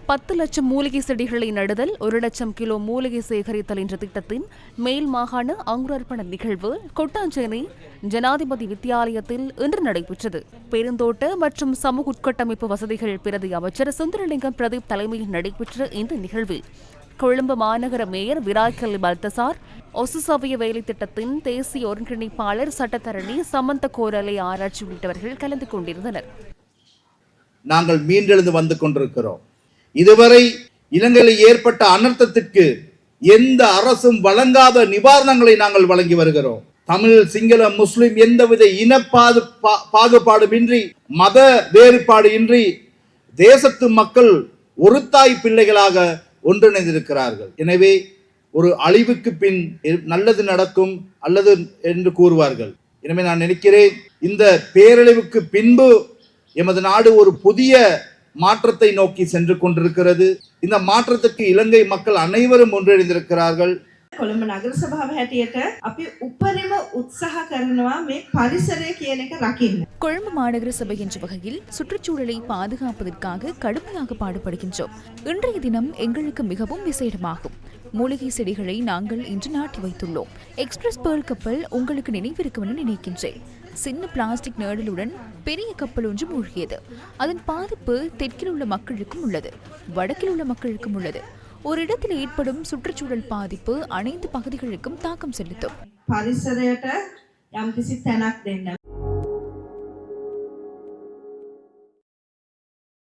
10 லட்சம் மூலிகை செடிகளை நடுதல் 1 லட்சம் கிலோ மூலிகை சேகரித்தல் என்ற திட்டத்தின் மேல் மாகாண அங்குரார்ப்பண நிகழ்வு கொட்டாஞ்சேனை ஜனாதிபதி வித்தியாலயத்தில் இன்று நடைபெற்றது. பெருந்தோட்ட மற்றும் சமூக உட்கட்டமைப்பு வசதிகள் பிரதி அமைச்சர் சுந்தரலிங்கம் பிரதீப் தலைமையில் நடைபெற்ற இந்த நிகழ்வில் கொழும்பு மாநகர மேயர் விராய்கல் பல்தசார், ஒசுசவிய வேலை திட்டத்தின் தேசிய ஒருங்கிணைப்பாளர் சட்டத்தரணி சமந்த கோரலை ஆராய்ச்சி உள்ளிட்டவர்கள் கலந்து கொண்டிருந்தனர். நாங்கள் மீண்டெழுந்து வந்து கொண்டிருக்கிறோம். இதுவரை இலங்கையில் ஏற்பட்ட அனர்த்தத்திற்கு எந்த அரசும் வழங்காத நிவாரணங்களை நாங்கள் வழங்கி வருகிறோம். தமிழ், சிங்கள, முஸ்லிம் எந்தவித இன பாகுபாடுமின்றி, மத வேறுபாடு இன்றி தேசத்து மக்கள் ஒரு தாய் பிள்ளைகளாக ஒன்றிணைந்திருக்கிறார்கள். எனவே ஒரு அழிவுக்கு பின் நல்லது நடக்கும் அல்லது என்று கூறுவார்கள். எனவே நான் நினைக்கிறேன், இந்த பேரழிவுக்கு பின்பு எமது நாடு ஒரு புதிய மாற்றத்தை நோக்கி சென்று கொண்டிருக்கிறது. இந்த மாற்றத்துக்கு இலங்கை மக்கள் அனைவரும் ஒன்றிணைந்திருக்கிறார்கள். කොළඹ නගර සභාව හැටියට අපි උපරිම උත්සාහ කරනවා මේ පරිසරය කියන එක රකින්න. கொழும்பு மாநகர சபை என்ற வகையில் சுற்றுச்சூழலை பாதுகாப்பதற்காக கடுமையாக பாடுபடுகின்றோம். இன்றைய தினம் எங்களுக்கு மிகவும் விசேடமாகும். மூலிகை செடிகளை நாங்கள் இன்று நாட்டி வைத்துள்ளோம். எக்ஸ்பிரஸ் பேர்ல் கப்பல் உங்களுக்கு நினைவிருக்கும் என நினைக்கின்றேன். சின்ன பிளாஸ்டிக் நேடலுடன் பெரிய கப்பல் ஒன்று மூழ்கியது. அதன் பாதிப்பு தெற்கில் உள்ள மக்களுக்கும் உள்ளது, வடக்கில் உள்ள மக்களுக்கும் உள்ளது. ஒரு இடத்தில் ஏற்படும் சுற்றுச்சூழல் பாதிப்பு அனைத்து பகுதிகளுக்கும் தாக்கம் செலுத்தும். පරිසරයට යම්කිසි තැනක් දෙන්න